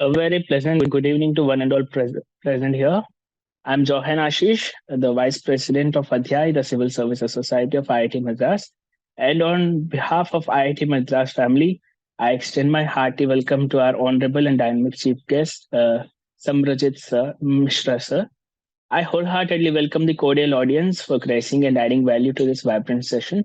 A very pleasant good evening to one and all present here. I'm Johan Ashish, the Vice President of Adhyay, the Civil Services Society of IIT Madras. And on behalf of IIT Madras family, I extend my hearty welcome to our honorable and dynamic chief guest, Samarjit sir, Mishra sir. I wholeheartedly welcome the cordial audience for gracing and adding value to this vibrant session.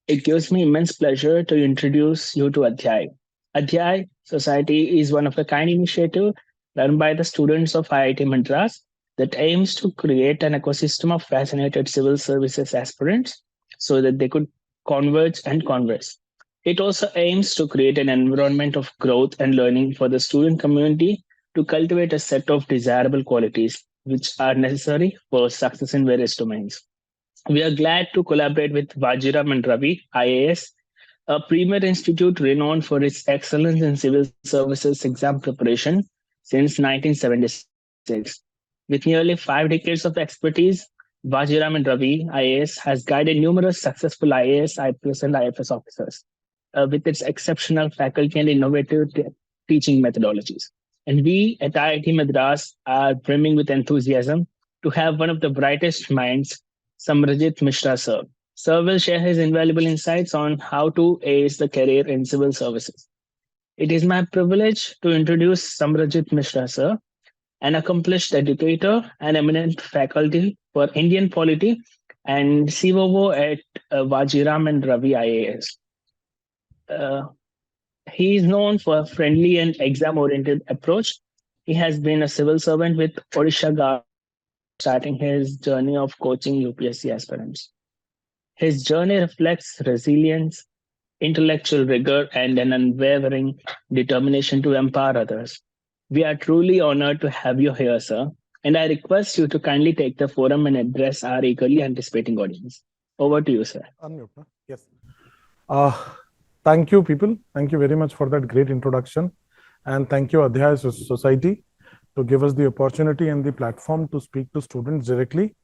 It gives me immense pleasure to introduce you to Adhyay. Adhyay Society is one of a kind initiative run by the students of IIT Madras that aims to create an ecosystem of fascinated civil services aspirants so that they could converge and converse. It also aims to create an environment of growth and learning for the student community to cultivate a set of desirable qualities which are necessary for success in various domains. We are glad to collaborate with Vajiram Ravi IAS, a premier institute renowned for its excellence in civil services exam preparation since 1976. With nearly 5 decades of expertise, Vajiram Ravi IAS has guided numerous successful IAS, IPS, and IFS officers with its exceptional faculty and innovative teaching methodologies. And we at IIT Madras are brimming with enthusiasm to have one of the brightest minds, Samarjit Mishra sir. Sir will share his invaluable insights on how to ace the career in civil services. It is my privilege to introduce Samarjit Mishra sir, an accomplished educator and eminent faculty for Indian polity and COO at Vajiram and Ravi IAS. Uh, he is known for a friendly and exam-oriented approach. He has been a civil servant with Odisha Government starting his journey of coaching UPSC aspirants. His journey reflects resilience, intellectual rigor, and an unwavering determination to empower others. We are truly honored to have you here, sir, and I request you to kindly take the forum and address our eagerly anticipating audience. Over to you, sir. Unmute, huh? Yes. Uh, Thank you, people. Thank you very much for that great introduction. And thank you, Adhyay Society, to give us the opportunity and the platform to speak to students directly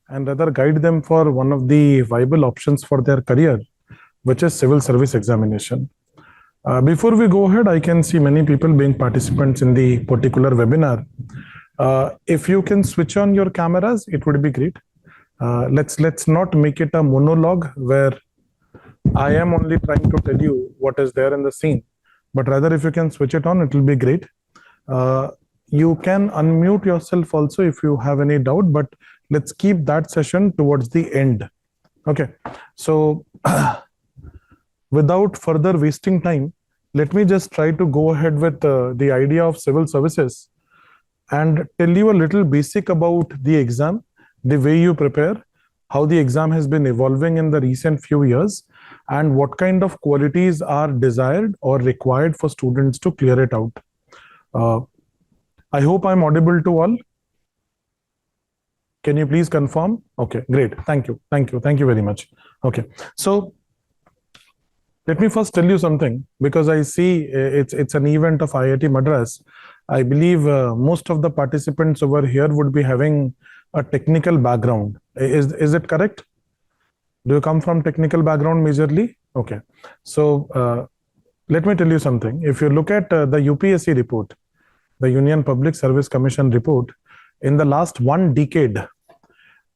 and rather guide them for one of the viable options for their career, which is civil service examination. Before we go ahead, I can see many people being participants in the particular webinar. If you can switch on your cameras, it would be great. Let's not make it a monologue where I am only trying to tell you what is there in the scene, but rather if you can switch it on, it will be great. You can unmute yourself also if you have any doubt, but let's keep that session towards the end. Okay, so without further wasting time, let me just try to go ahead with the idea of civil services and tell you a little basic about the exam, the way you prepare, how the exam has been evolving in the recent few years, and what kind of qualities are desired or required for students to clear it out. I hope I'm audible to all. Can you please confirm? Okay, great. Thank you. Thank you. Thank you very much. Okay, so let me first tell you something, because I see it's an event of IIT Madras. I believe most of the participants over here would be having a technical background. Is it correct? Do you come from technical background majorly? Okay. So let me tell you something. If you look at the UPSC report, the Union Public Service Commission report, in the last 1 decade,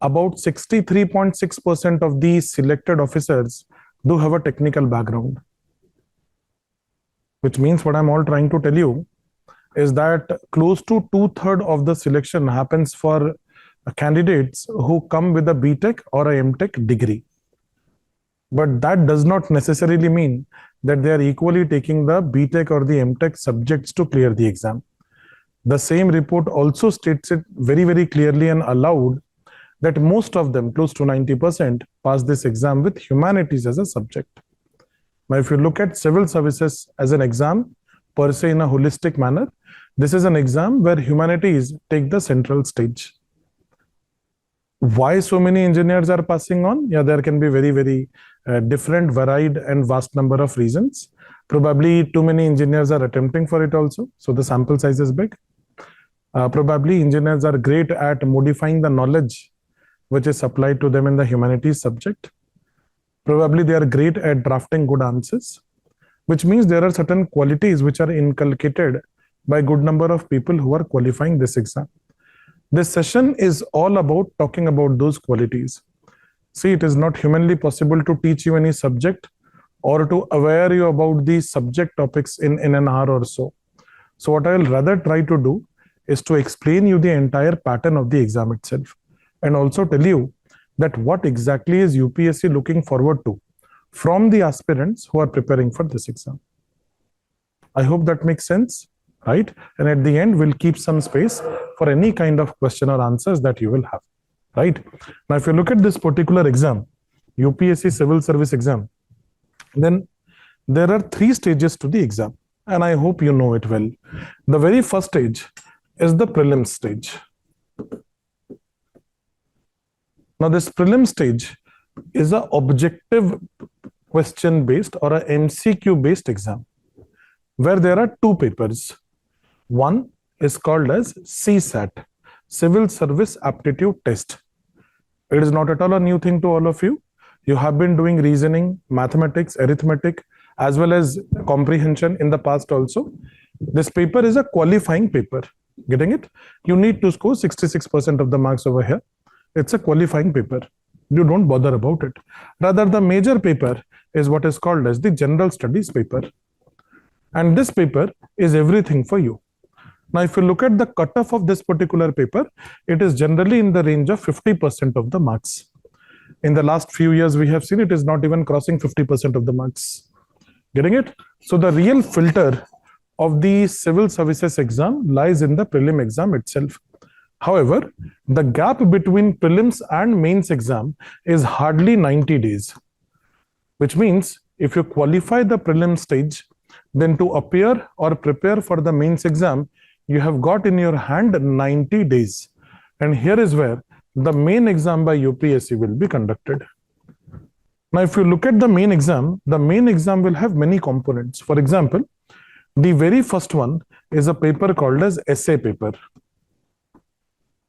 about 63.6% of the selected officers do have a technical background. Which means what I'm all trying to tell you is that close to 2/3 of the selection happens for candidates who come with a BTech or a MTech degree. But that does not necessarily mean that they are equally taking the BTech or the MTech subjects to clear the exam. The same report also states it very, very clearly and aloud that most of them, close to 90%, pass this exam with humanities as a subject. Now, if you look at civil services as an exam, per se in a holistic manner, this is an exam where humanities take the central stage. Why so many engineers are passing on? Yeah, there can be very, very different, varied and vast number of reasons. Probably too many engineers are attempting for it also, so the sample size is big. Probably engineers are great at modifying the knowledge which is supplied to them in the humanities subject. Probably they are great at drafting good answers, which means there are certain qualities which are inculcated by a good number of people who are qualifying this exam. This session is all about talking about those qualities. See, it is not humanly possible to teach you any subject or to aware you about the subject topics in an hour or so. So what I will rather try to do is to explain you the entire pattern of the exam itself, and also tell you that what exactly is UPSC looking forward to from the aspirants who are preparing for this exam. I hope that makes sense, right? And at the end, we'll keep some space for any kind of question or answers that you will have, right? Now, if you look at this particular exam, UPSC Civil Service exam, then there are 3 stages to the exam, and I hope you know it well. The very first stage is the prelim stage. Now, this prelim stage is an objective question based or a MCQ based exam, where there are 2 papers. One is called as CSAT, Civil Service Aptitude Test. It is not at all a new thing to all of you. You have been doing reasoning, mathematics, arithmetic, as well as comprehension in the past also. This paper is a qualifying paper. Getting it? You need to score 66% of the marks over here. It's a qualifying paper. You don't bother about it. Rather, the major paper is what is called as the general studies paper. And this paper is everything for you. Now, if you look at the cutoff of this particular paper, it is generally in the range of 50% of the marks. In the last few years, we have seen it is not even crossing 50% of the marks. Getting it? So the real filter of the civil services exam lies in the prelim exam itself. However, the gap between prelims and mains exam is hardly 90 days, which means if you qualify the prelim stage, then to appear or prepare for the mains exam, you have got in your hand 90 days. And here is where the main exam by UPSC will be conducted. Now, if you look at the main exam will have many components. For example, the very first one is a paper called as essay paper.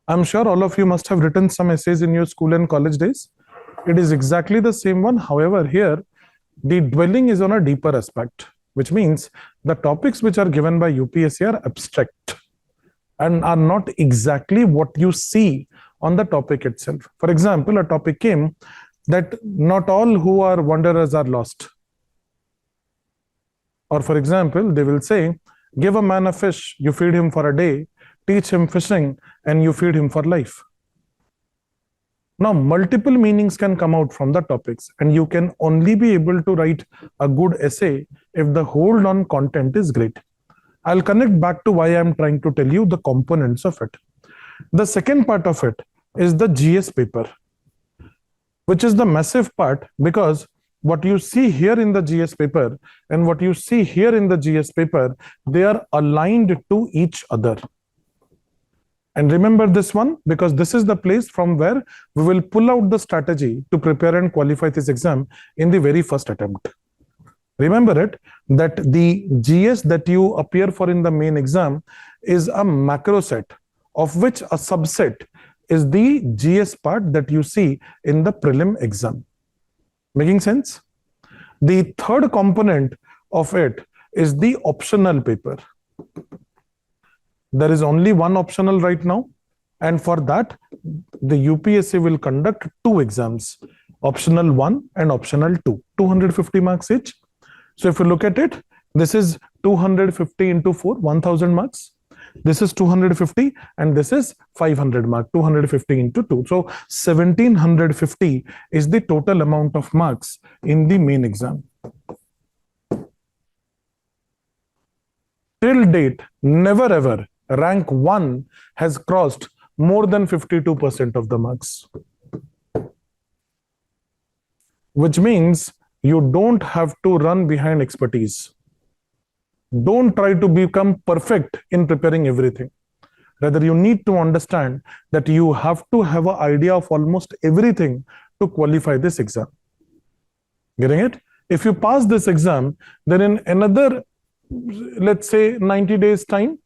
I'm sure all of you must have written some essays in your school and college days. It is exactly the same one. However, here the dwelling is on a deeper aspect, which means the topics which are given by UPSC are abstract and are not exactly what you see on the topic itself. For example, a topic came that not all who are wanderers are lost. Or for example, they will say, give a man a fish, you feed him for a day, teach him fishing, and you feed him for life. Now, multiple meanings can come out from the topics, and you can only be able to write a good essay if the hold on content is great. I'll connect back to why I'm trying to tell you the components of it. The second part of it is the GS paper, which is the massive part, because what you see here in the GS paper and what you see here in the GS paper, they are aligned to each other. And remember this one, because this is the place from where we will pull out the strategy to prepare and qualify this exam in the very first attempt. Remember it, that the GS that you appear for in the main exam is a macro set, of which a subset is the GS part that you see in the prelim exam. Making sense? The third component of it is the optional paper. There is only one optional right now, and for that, the UPSC will conduct 2 exams, optional 1 and optional 2, 250 marks each. So if you look at it, this is 250 into 4, 1000 marks. This is 250 and this is 500 mark, 250 into 2. So 1750 is the total amount of marks in the main exam. Till date, never ever rank 1 has crossed more than 52% of the marks. Which means you don't have to run behind expertise. Don't try to become perfect in preparing everything. Rather, you need to understand that you have to have an idea of almost everything to qualify this exam. Getting it? If you pass this exam, then in another, let's say 90 days time,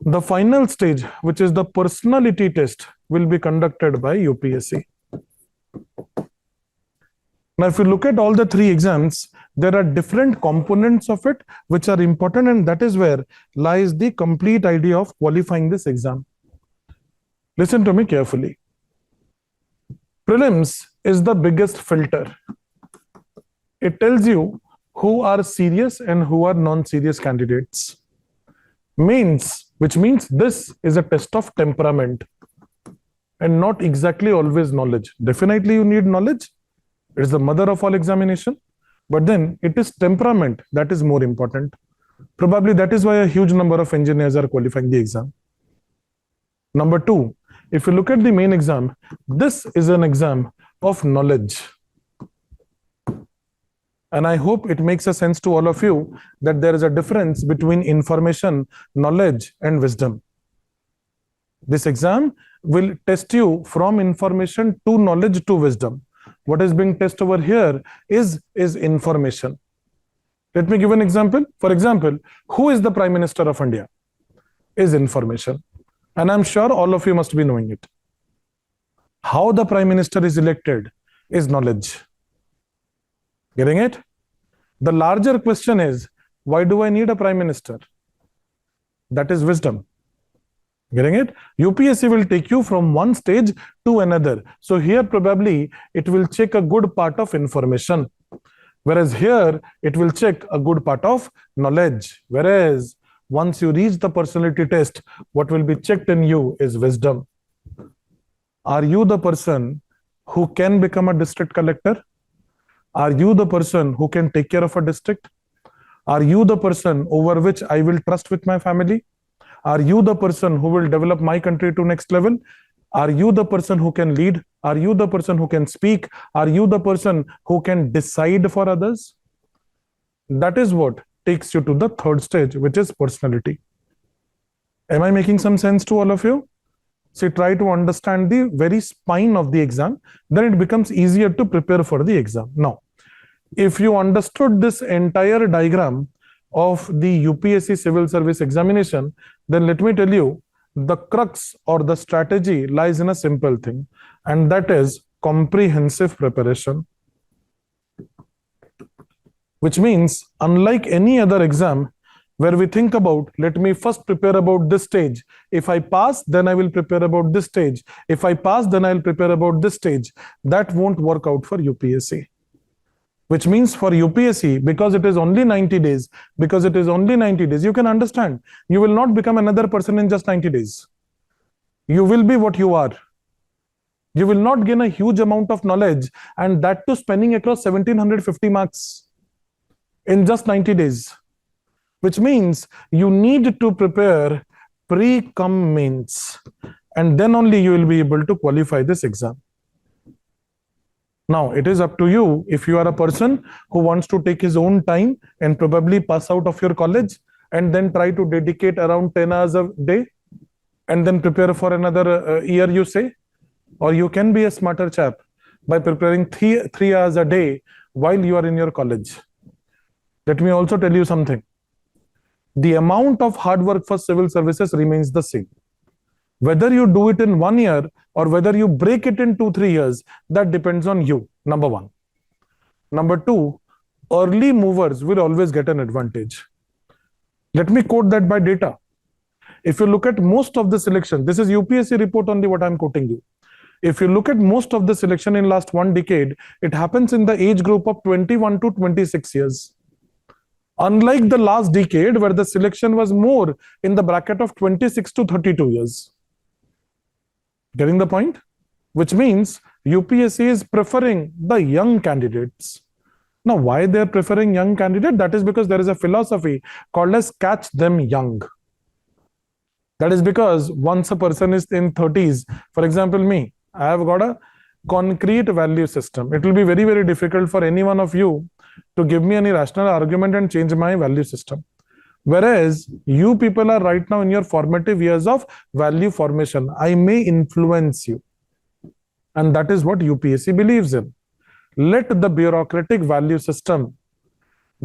the final stage, which is the personality test, will be conducted by UPSC. Now, if you look at all the 3 exams, there are different components of it which are important, and that is where lies the complete idea of qualifying this exam. Listen to me carefully. Prelims is the biggest filter. It tells you who are serious and who are non-serious candidates. Mains, which means this is a test of temperament and not exactly always knowledge. Definitely you need knowledge. It is the mother of all examination. But then it is temperament that is more important. Probably that is why a huge number of engineers are qualifying the exam. Number two, if you look at the main exam, this is an exam of knowledge. And I hope it makes a sense to all of you that there is a difference between information, knowledge, and wisdom. This exam will test you from information to knowledge to wisdom. What is being tested over here is information. Let me give an example. For example, who is the Prime Minister of India? Is information. And I'm sure all of you must be knowing it. How the Prime Minister is elected is knowledge. Getting it? The larger question is, why do I need a Prime Minister? That is wisdom. Getting it? UPSC will take you from one stage to another. So here probably it will check a good part of information. Whereas here it will check a good part of knowledge. Whereas once you reach the personality test, what will be checked in you is wisdom. Are you the person who can become a district collector? Are you the person who can take care of a district? Are you the person over which I will trust with my family? Are you the person who will develop my country to next level? Are you the person who can lead? Are you the person who can speak? Are you the person who can decide for others? That is what takes you to the third stage, which is personality. Am I making some sense to all of you? So try to understand the very spine of the exam, then it becomes easier to prepare for the exam. Now, if you understood this entire diagram of the UPSC civil service examination, then let me tell you, the crux or the strategy lies in a simple thing, and that is comprehensive preparation. Which means, unlike any other exam, where we think about, let me first prepare about this stage. If I pass, then I will prepare about this stage. If I pass, then I will prepare about this stage. That won't work out for UPSC. Which means for UPSC, because it is only 90 days, you can understand, you will not become another person in just 90 days. You will be what you are. You will not gain a huge amount of knowledge, and that too spanning across 1750 marks in just 90 days. Which means you need to prepare pre-cum mains, and then only you will be able to qualify this exam. Now, it is up to you if you are a person who wants to take his own time and probably pass out of your college and then try to dedicate around 10 hours a day and then prepare for another year, you say. Or you can be a smarter chap by preparing three hours a day while you are in your college. Let me also tell you something. The amount of hard work for civil services remains the same. Whether you do it in 1 year or whether you break it in 2-3 years, that depends on you, number one. Number two, early movers will always get an advantage. Let me quote that by data. If you look at most of the selection, this is UPSC report only what I'm quoting you. If you look at most of the selection in last 1 decade, it happens in the age group of 21 to 26 years. Unlike the last decade where the selection was more in the bracket of 26 to 32 years. Getting the point? Which means UPSC is preferring the young candidates. Now, why they're preferring young candidate? That is because there is a philosophy called as catch them young. That is because once a person is in 30s, for example, me, I have got a concrete value system. It will be very, very difficult for any one of you to give me any rational argument and change my value system. Whereas you people are right now in your formative years of value formation. I may influence you. And that is what UPSC believes in. Let the bureaucratic value system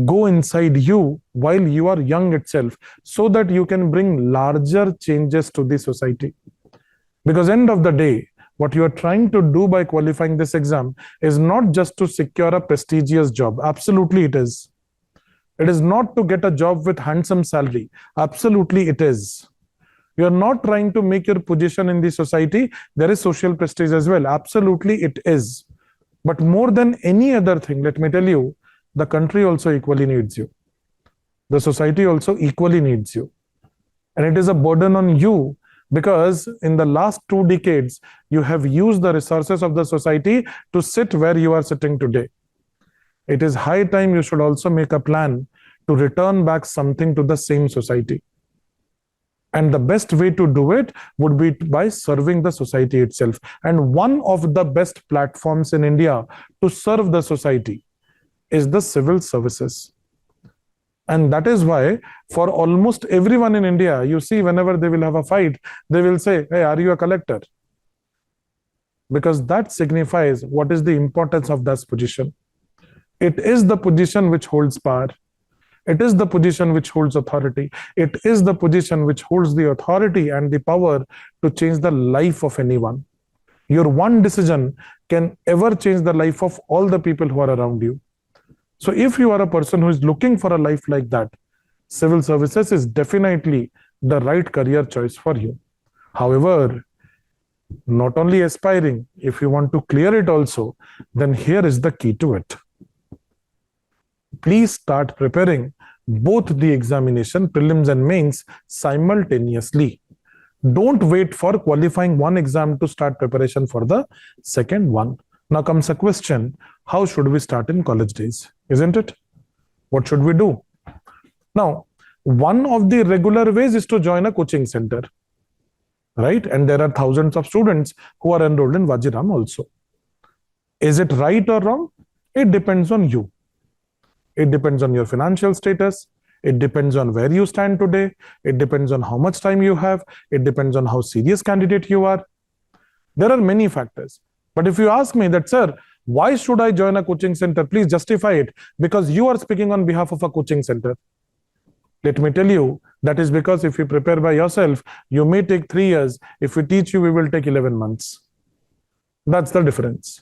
go inside you while you are young itself, so that you can bring larger changes to the society. Because end of the day, What you are trying to do by qualifying this exam is not just to secure a prestigious job. Absolutely it is. It is not to get a job with handsome salary. Absolutely it is. You are not trying to make your position in the society. There is social prestige as well. Absolutely it is. But more than any other thing, let me tell you, the country also equally needs you. The society also equally needs you. And it is a burden on you because in the last 2 decades, you have used the resources of the society to sit where you are sitting today. It is high time you should also make a plan to return back something to the same society. And the best way to do it would be by serving the society itself. And one of the best platforms in India to serve the society is the civil services. And that is why for almost everyone in India, you see whenever they will have a fight, they will say, hey, are you a collector? Because that signifies what is the importance of that position. It is the position which holds power. It is the position which holds authority. It is the position which holds the authority and the power to change the life of anyone. Your one decision can ever change the life of all the people who are around you. So if you are a person who is looking for a life like that, civil services is definitely the right career choice for you. However, not only aspiring, if you want to clear it also, then here is the key to it. Please start preparing both the examination, prelims and mains simultaneously. Don't wait for qualifying one exam to start preparation for the second one. Now comes a question, how should we start in college days? Isn't it? What should we do? Now, one of the regular ways is to join a coaching center, right? And there are thousands of students who are enrolled in Vajiram also. Is it right or wrong? It depends on you. It depends on your financial status. It depends on where you stand today. It depends on how much time you have. It depends on how serious candidate you are. There are many factors. But if you ask me that, sir, why should I join a coaching center? Please justify it because you are speaking on behalf of a coaching center. Let me tell you, that is because if you prepare by yourself, you may take 3 years. If we teach you, we will take 11 months. That's the difference.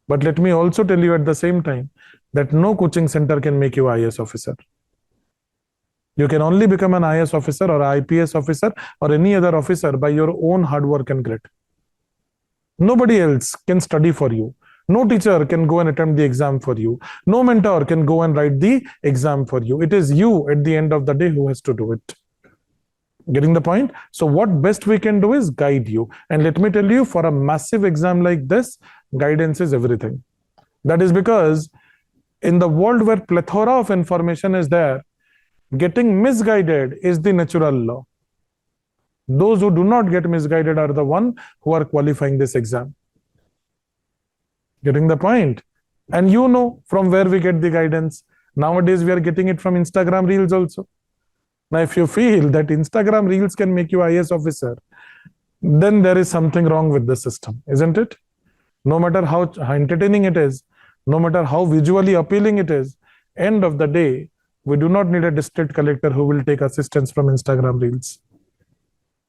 But let me also tell you at the same time that no coaching center can make you IAS officer. You can only become an IAS officer or IPS officer or any other officer by your own hard work and grit. Nobody else can study for you. No teacher can go and attempt the exam for you. No mentor can go and write the exam for you. It is you at the end of the day who has to do it. Getting the point? So what best we can do is guide you. And let me tell you, for a massive exam like this, guidance is everything. That is because in the world where plethora of information is there, getting misguided is the natural law. Those who do not get misguided are the one who are qualifying this exam. Getting the point? And you know from where we get the guidance. Nowadays, we are getting it from Instagram Reels also. Now, if you feel that Instagram Reels can make you IAS officer, then there is something wrong with the system, isn't it? No matter how entertaining it is, no matter how visually appealing it is, end of the day, we do not need a district collector who will take assistance from Instagram Reels.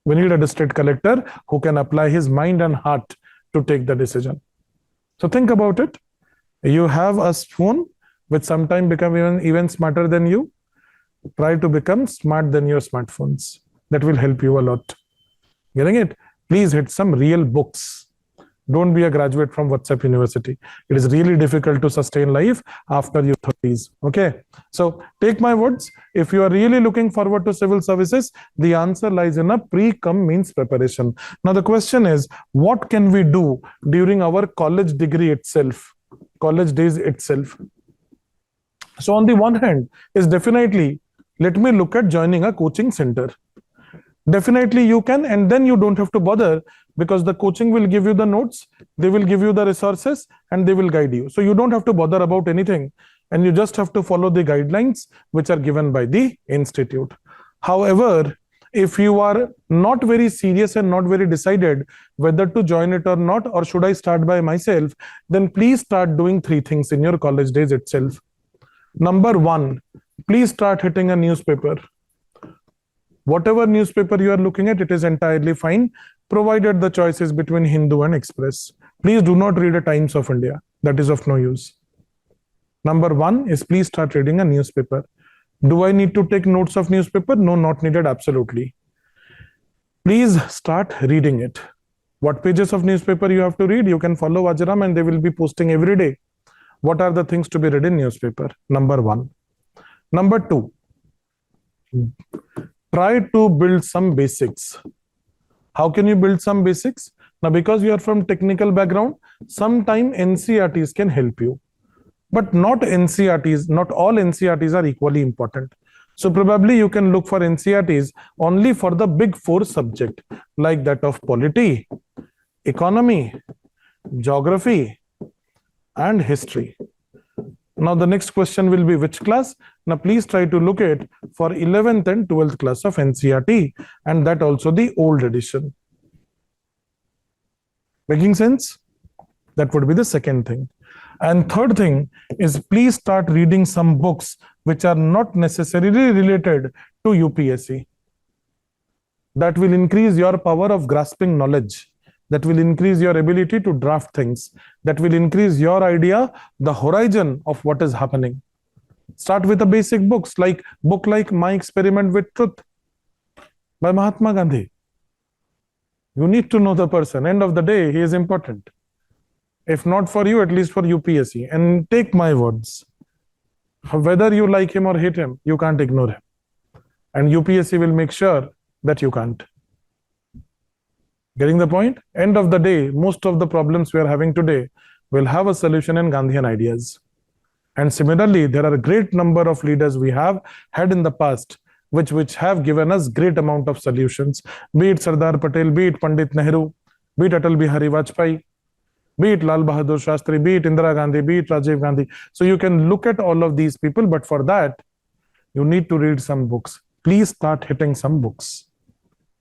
We need a district collector who can apply his mind and heart to take the decision. So think about it. You have a phone which sometimes become even smarter than you. Try to become smart than your smartphones. That will help you a lot. Getting it? Please hit some real books. Don't be a graduate from WhatsApp University. It is really difficult to sustain life after your 30s. Okay. So take my words. If you are really looking forward to civil services, the answer lies in a pre-cum means preparation. Now the question is, what can we do during our college degree itself, college days itself? So on the one hand is definitely, let me look at joining a coaching center. Definitely you can, and then you don't have to bother because the coaching will give you the notes, they will give you the resources, and they will guide you. So you don't have to bother about anything, and you just have to follow the guidelines which are given by the institute. However, if you are not very serious and not very decided whether to join it or not, or should I start by myself, then please start doing 3 things in your college days itself. Number 1, please start hitting a newspaper. Whatever newspaper you are looking at, it is entirely fine, provided the choice is between Hindu and Express. Please do not read a Times of India. That is of no use. Number one is please start reading a newspaper. Do I need to take notes of newspaper? No, not needed, absolutely. Please start reading it. What pages of newspaper you have to read? You can follow Vajiram and they will be posting every day. What are the things to be read in newspaper? Number one. Number two, try to build some basics. How can you build some basics? Now, because you are from technical background, sometime NCERTs can help you. But not NCERTs, not all NCERTs are equally important. So probably you can look for NCERTs only for the big four subject, like that of polity, economy, geography, and history. Now the next question will be which class? Now please try to look at for 11th and 12th class of NCERT, and that also the old edition. Making sense? That would be the second thing. And third thing is please start reading some books which are not necessarily related to UPSC. That will increase your power of grasping knowledge. That will increase your ability to draft things. That will increase your idea, the horizon of what is happening. Start with the basic books, like book like My Experiment with Truth by Mahatma Gandhi. You need to know the person. End of the day, he is important. If not for you, at least for UPSC. And take my words, whether you like him or hate him, you can't ignore him. And UPSC will make sure that you can't. Getting the point? End of the day, most of the problems we are having today will have a solution in Gandhian ideas. And similarly, there are a great number of leaders we have had in the past, which have given us great amount of solutions. Be it Sardar Patel, be it Pandit Nehru, be it Atal Bihari Vajpayee, be it Lal Bahadur Shastri, be it Indira Gandhi, be it Rajiv Gandhi. So you can look at all of these people, but for that, you need to read some books. Please start hitting some books.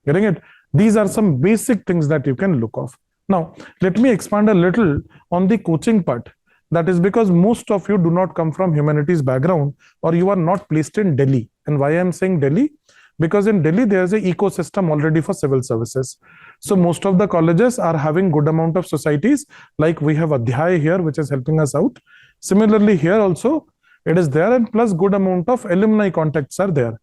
Getting it? These are some basic things that you can look off. Now, let me expand a little on the coaching part. That is because most of you do not come from humanities background, or you are not placed in Delhi. And why I am saying Delhi? Because in Delhi, there is an ecosystem already for civil services. So most of the colleges are having good amount of societies, like we have Adhyay here, which is helping us out. Similarly, here also, it is there, and plus good amount of alumni contacts are there.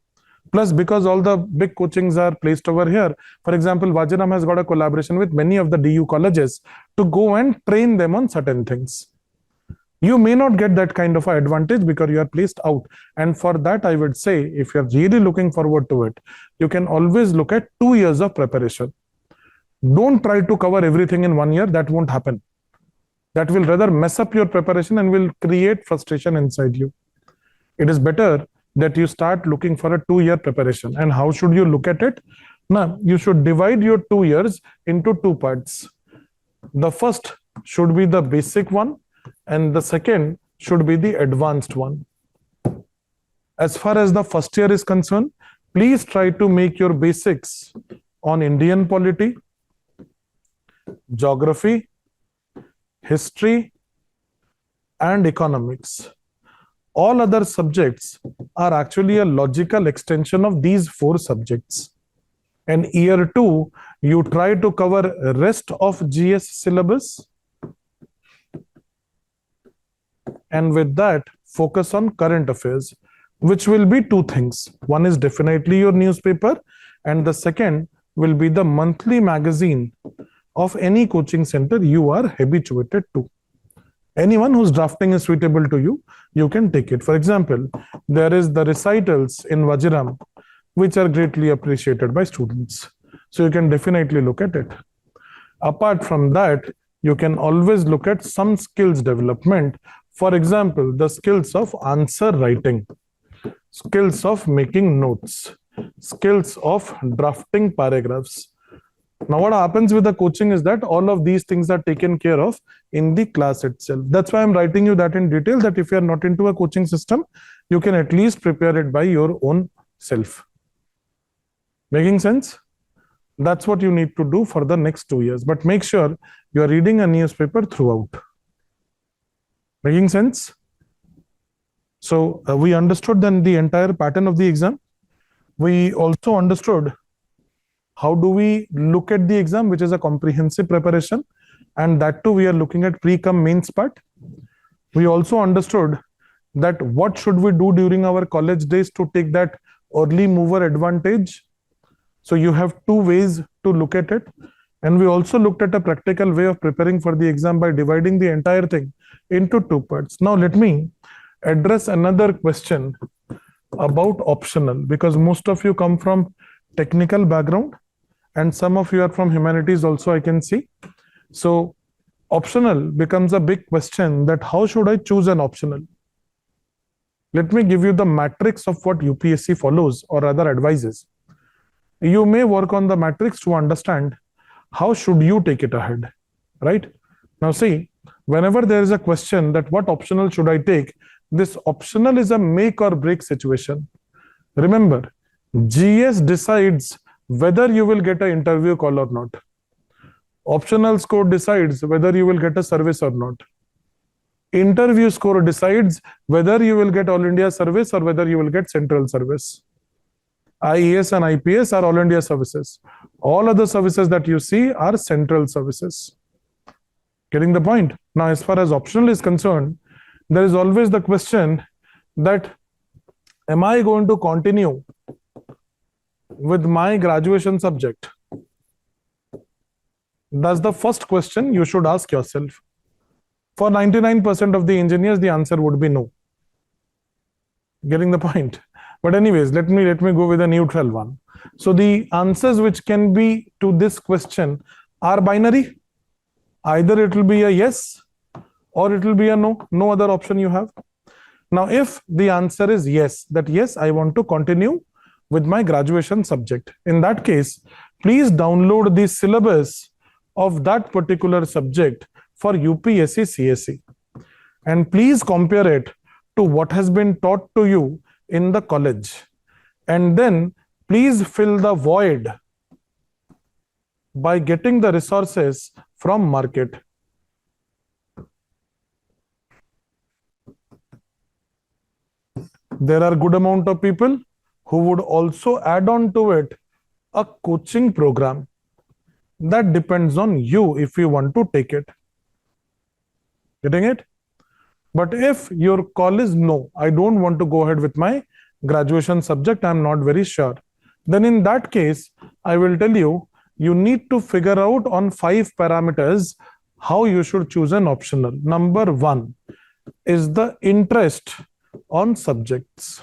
Plus, because all the big coachings are placed over here, for example, Vajiram has got a collaboration with many of the DU colleges to go and train them on certain things. You may not get that kind of an advantage because you are placed out. And for that, I would say, if you're really looking forward to it, you can always look at 2 years of preparation. Don't try to cover everything in 1 year. That won't happen. That will rather mess up your preparation and will create frustration inside you. It is better that you start looking for a 2-year preparation. And how should you look at it? Now, you should divide your 2 years into 2 parts. The first should be the basic one, and the second should be the advanced one. As far as the first year is concerned, please try to make your basics on Indian polity, geography, history, and economics. All other subjects are actually a logical extension of these 4 subjects. And year 2, you try to cover rest of GS syllabus. And with that, focus on current affairs, which will be 2 things. One is definitely your newspaper, and the second will be the monthly magazine of any coaching center you are habituated to. Anyone whose drafting is suitable to you, you can take it. For example, there is the recitals in Vajiram, which are greatly appreciated by students. So you can definitely look at it. Apart from that, you can always look at some skills development. For example, the skills of answer writing, skills of making notes, skills of drafting paragraphs. Now, what happens with the coaching is that all of these things are taken care of in the class itself. That's why I'm writing you that in detail, that if you're not into a coaching system, you can at least prepare it by your own self. Making sense? That's what you need to do for the next 2 years. But make sure you are reading a newspaper throughout. Making sense? So we understood then the entire pattern of the exam. We also understood how do we look at the exam, which is a comprehensive preparation, and that too we are looking at pre-cum mains part. We also understood that what should we do during our college days to take that early mover advantage. So you have two ways to look at it. And we also looked at a practical way of preparing for the exam by dividing the entire thing into two parts. Now let me address another question about optional, because most of you come from technical background and some of you are from humanities also, I can see. So optional becomes a big question, that how should I choose an optional? Let me give you the matrix of what UPSC follows, or rather advises. You may work on the matrix to understand how should you take it ahead, right? Now see, whenever there is a question that what optional should I take, this optional is a make or break situation. Remember, GS decides whether you will get an interview call or not. Optional score decides whether you will get a service or not. Interview score decides whether you will get All India service or whether you will get central service. IAS and IPS are All India services. All other services that you see are central services. Getting the point? Now, as far as optional is concerned, there is always the question that, am I going to continue with my graduation subject? That's the first question you should ask yourself. For 99% of the engineers, the answer would be no. Getting the point? But anyways, let me go with a neutral one. So the answers which can be to this question are binary. Either it will be a yes or it will be a no. No other option you have. Now, if the answer is yes, that yes, I want to continue with my graduation subject, in that case, please download the syllabus of that particular subject for UPSC CSE, and please compare it to what has been taught to you in the college, and then please fill the void by getting the resources from market. There are good amount of people who would also add on to it a coaching program. That depends on you if you want to take it. Getting it? But if your call is no, I don't want to go ahead with my graduation subject, I'm not very sure, then in that case, I will tell you, you need to figure out on 5 parameters how you should choose an optional. Number 1 is the interest on subjects.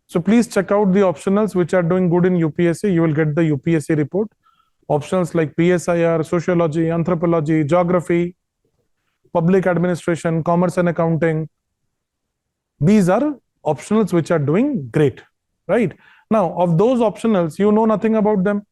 So please check out the optionals which are doing good in UPSC. You will get the UPSC report. Optionals like PSIR, sociology, anthropology, geography, public administration, commerce and accounting. These are optionals which are doing great, right? Now, of those optionals, you know nothing about them.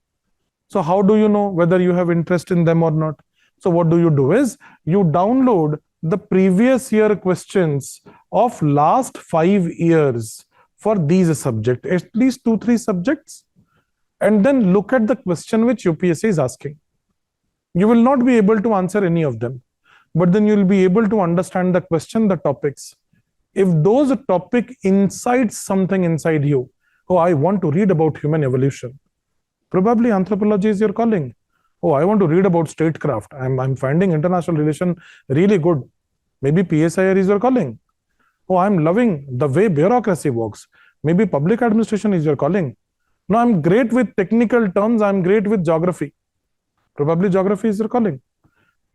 So how do you know whether you have interest in them or not? So what do you do is, you download the previous year questions of last 5 years for these subjects, at least 2-3 subjects, and then look at the question which UPSC is asking. You will not be able to answer any of them, but then you will be able to understand the question, the topics. If those topic incites something inside you, oh, I want to read about human evolution, probably anthropology is your calling. Oh, I want to read about statecraft, I'm finding international relation really good, maybe PSIR is your calling. Oh, I'm loving the way bureaucracy works, maybe public administration is your calling. No, I'm great with technical terms, I'm great with geography, probably geography is your calling.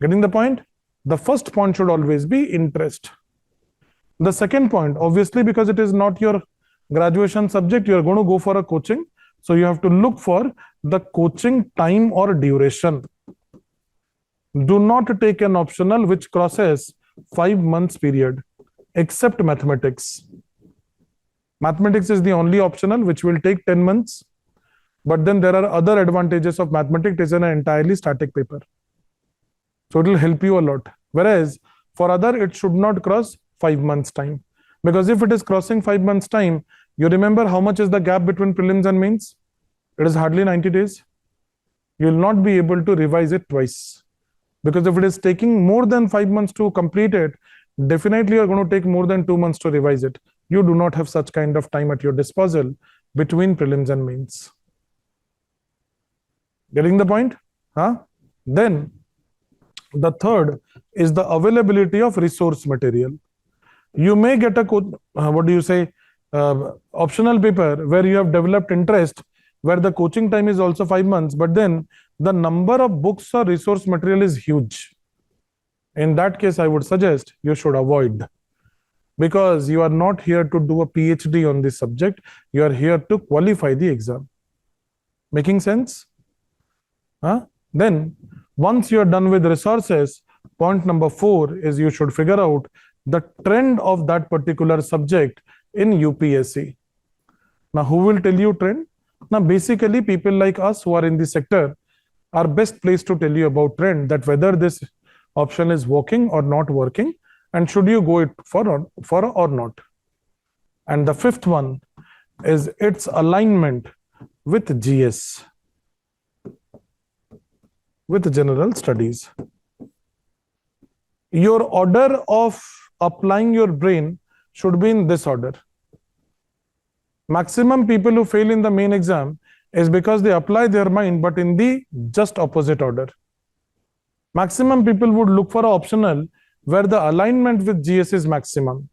Getting the point? The first point should always be interest. The second point, obviously, because it is not your graduation subject, you are going to go for a coaching. So you have to look for the coaching time or duration. Do not take an optional which crosses 5 months period, except mathematics. Mathematics is the only optional which will take 10 months. But then there are other advantages of mathematics. It is an entirely static paper. So it will help you a lot. Whereas for other, it should not cross 5 months time. Because if it is crossing 5 months time, you remember how much is the gap between prelims and mains? It is hardly 90 days. You will not be able to revise it twice. Because if it is taking more than 5 months to complete it, definitely you are going to take more than 2 months to revise it. You do not have such kind of time at your disposal. between prelims and mains. Getting the point? Then the third is the availability of resource material. You may get a optional paper where you have developed interest, where the coaching time is also 5 months, but then the number of books or resource material is huge. In that case, I would suggest you should avoid, because you are not here to do a PhD on this subject. You are here to qualify the exam. Making sense? Then once you are done with resources, point number 4 is you should figure out the trend of that particular subject in UPSC. Now, who will tell you trend? Now, basically, people like us who are in the sector are best placed to tell you about trend, that whether this option is working or not working, and should you go it for or not. And the fifth one is its alignment with GS, with general studies. Your order of applying your brain should be in this order. Maximum people who fail in the main exam is because they apply their mind, but in the just opposite order. Maximum people would look for an optional where the alignment with GS is maximum,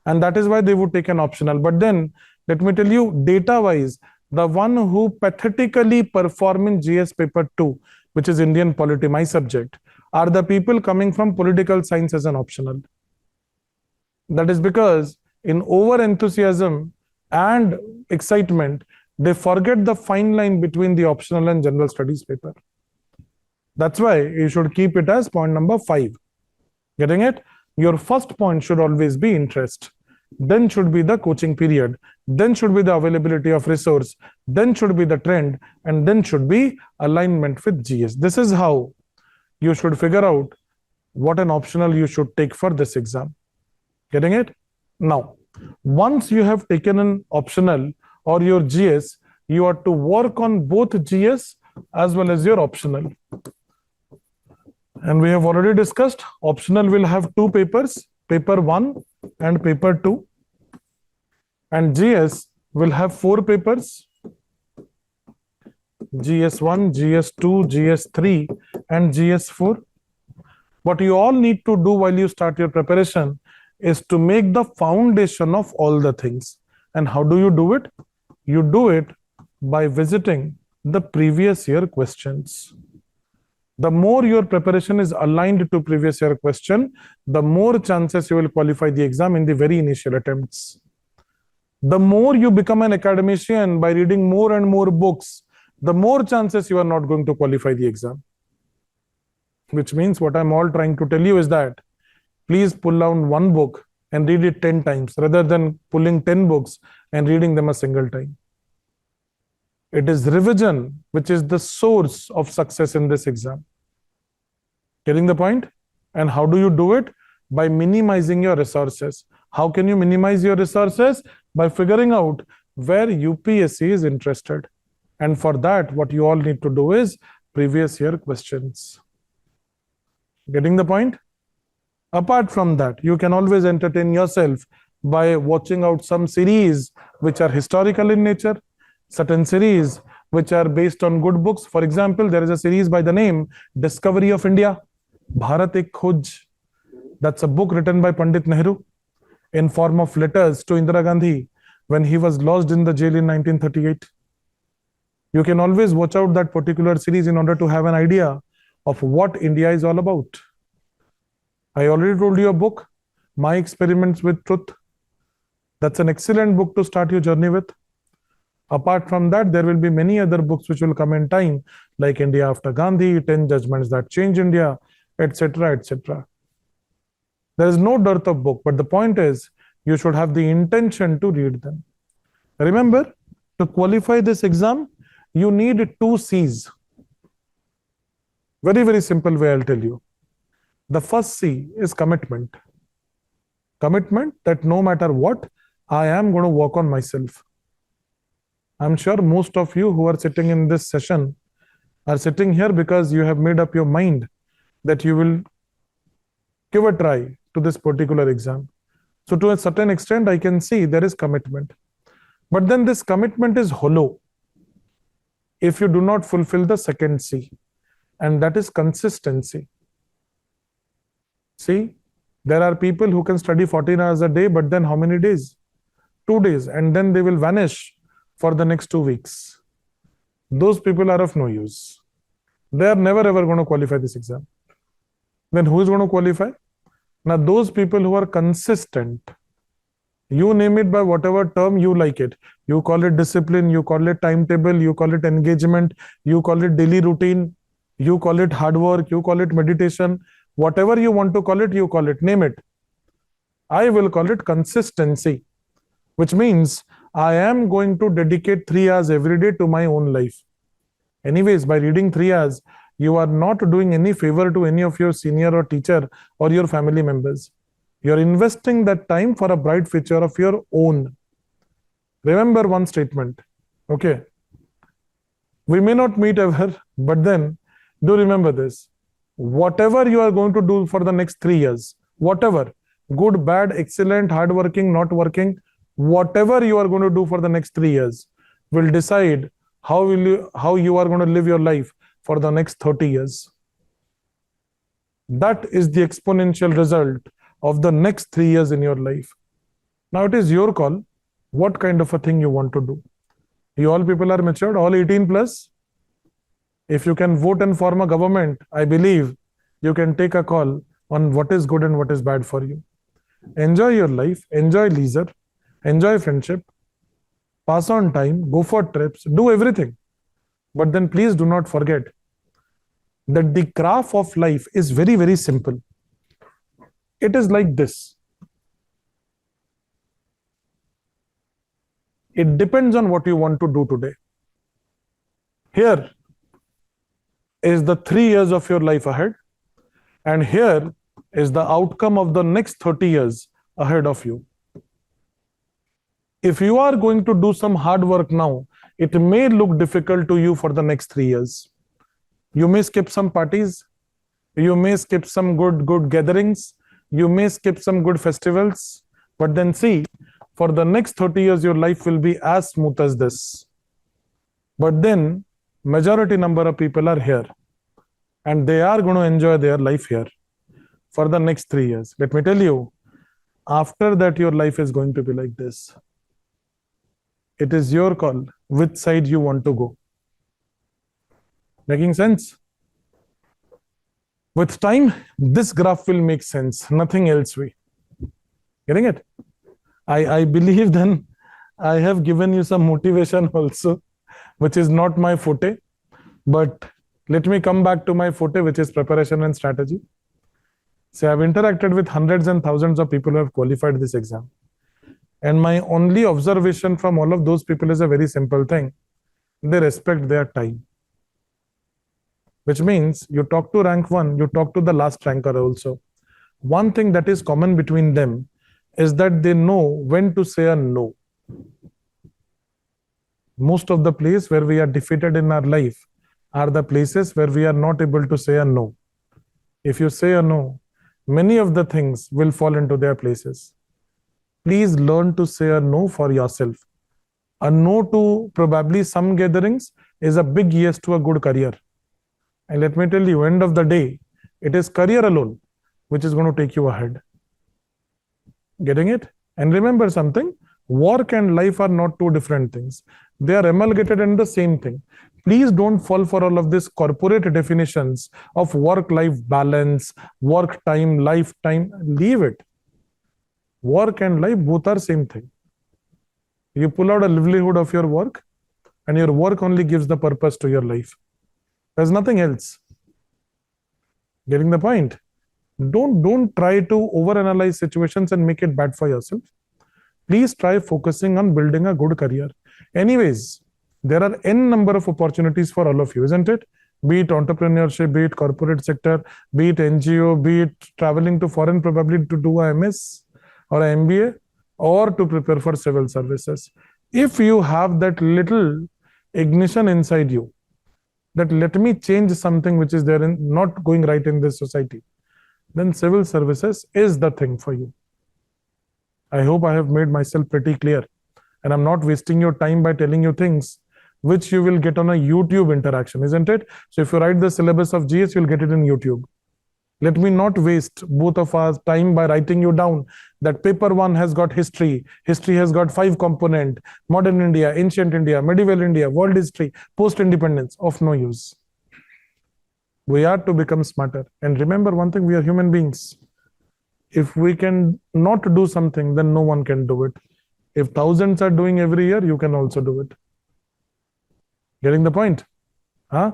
and that is why they would take an optional. But then, let me tell you, data-wise, the one who pathetically perform in GS paper 2, which is Indian polity, my subject, are the people coming from political science as an optional. That is because in over-enthusiasm and excitement, they forget the fine line between the optional and general studies paper. That's why you should keep it as point number 5. Getting it? Your first point should always be interest. Then should be the coaching period. Then should be the availability of resource. Then should be the trend. And then should be alignment with GS. This is how you should figure out what an optional you should take for this exam. Getting it? Now, once you have taken an optional or your GS, you are to work on both GS as well as your optional. And we have already discussed, optional will have 2 papers, paper 1 and paper 2. And GS will have 4 papers, GS1, GS2, GS3 and GS4. What you all need to do while you start your preparation is to make the foundation of all the things. And how do you do it? You do it by visiting the previous year questions. The more your preparation is aligned to previous year question, the more chances you will qualify the exam in the very initial attempts. The more you become an academician by reading more and more books, the more chances you are not going to qualify the exam. Which means what I'm all trying to tell you is that please pull down one book and read it 10 times rather than pulling 10 books and reading them a single time. It is revision which is the source of success in this exam. Getting the point? And how do you do it? By minimizing your resources. How can you minimize your resources? By figuring out where UPSC is interested. And for that, what you all need to do is previous year questions. Getting the point? Apart from that, you can always entertain yourself by watching out some series which are historical in nature, certain series which are based on good books. For example, there is a series by the name Discovery of India, Bharat Ek Khoj. That's a book written by Pandit Nehru in form of letters to Indira Gandhi when he was lodged in the jail in 1938. You can always watch out that particular series in order to have an idea of what India is all about. I already told you a book, My Experiments with Truth. That's an excellent book to start your journey with. Apart from that, there will be many other books which will come in time, like India After Gandhi, 10 Judgments That Changed India, etc., etc. There is no dearth of book, but the point is, you should have the intention to read them. Remember, to qualify this exam, you need 2 C's. Very, very simple way I'll tell you. The first C is commitment. Commitment that no matter what, I am going to work on myself. I'm sure most of you who are sitting in this session are sitting here because you have made up your mind that you will give a try to this particular exam. So to a certain extent, I can see there is commitment. But then this commitment is hollow if you do not fulfill the second C, and that is consistency. See, there are people who can study 14 hours a day, but then how many days? 2 days, and then they will vanish for the next 2 weeks. Those people are of no use. They are never ever going to qualify this exam. Then who is going to qualify? Now, those people who are consistent, you name it by whatever term you like it. You call it discipline, you call it timetable, you call it engagement, you call it daily routine, you call it hard work, you call it meditation, whatever you want to call it, you call it, name it. I will call it consistency, which means I am going to dedicate 3 hours every day to my own life. Anyways, by reading 3 hours, you are not doing any favor to any of your senior or teacher or your family members. You're investing that time for a bright future of your own. Remember one statement, okay? We may not meet ever, but then do remember this. Whatever you are going to do for the next 3 years, whatever, good, bad, excellent, hardworking, not working, whatever you are going to do for the next 3 years will decide how you are going to live your life for the next 30 years. That is the exponential result of the next 3 years in your life. Now it is your call what kind of a thing you want to do. You all people are matured, all 18 plus. If you can vote and form a government, I believe you can take a call on what is good and what is bad for you. Enjoy your life, enjoy leisure, enjoy friendship, pass on time, go for trips, do everything. But then please do not forget that the graph of life is very, very simple. It is like this. It depends on what you want to do today. Here is the 3 years of your life ahead, and here is the outcome of the next 30 years ahead of you. If you are going to do some hard work now, it may look difficult to you for the next 3 years. You may skip some parties, you may skip some good gatherings, you may skip some good festivals, but then see, for the next 30 years, your life will be as smooth as this. But then, majority number of people are here, and they are going to enjoy their life here for the next 3 years. Let me tell you, after that, your life is going to be like this. It is your call which side you want to go. Making sense? With time, this graph will make sense. Nothing else way. Getting it? I believe then I have given you some motivation also, which is not my forte. But let me come back to my forte, which is preparation and strategy. So I've interacted with hundreds and thousands of people who have qualified this exam. And my only observation from all of those people is a very simple thing. They respect their time. Which means you talk to rank 1, you talk to the last ranker also. One thing that is common between them is that they know when to say a no. Most of the places where we are defeated in our life are the places where we are not able to say a no. If you say a no, many of the things will fall into their places. Please learn to say a no for yourself. A no to probably some gatherings is a big yes to a good career. And let me tell you, end of the day, it is career alone which is going to take you ahead. Getting it? And remember something, work and life are not two different things. They are amalgamated in the same thing. Please don't fall for all of these corporate definitions of work-life balance, work time, life time. Leave it. Work and life both are same thing. You pull out a livelihood of your work, and your work only gives the purpose to your life. There's nothing else. Getting the point? Don't try to overanalyze situations and make it bad for yourself. Please try focusing on building a good career. Anyways, there are n number of opportunities for all of you, isn't it? Be it entrepreneurship, be it corporate sector, be it NGO, be it traveling to foreign probably to do a MS or an MBA, or to prepare for civil services. If you have that little ignition inside you, that let me change something which is there and not going right in this society, then civil services is the thing for you. I hope I have made myself pretty clear. And I'm not wasting your time by telling you things which you will get on a YouTube interaction, isn't it? So if you write the syllabus of GS, you'll get it in YouTube. Let me not waste both of our time by writing you down that paper one has got history. History has got 5 components: modern India, ancient India, medieval India, world history, post-independence. Of no use. We are to become smarter. And remember one thing, we are human beings. If we can not do something, then no one can do it. If thousands are doing every year, you can also do it. Getting the point? Huh?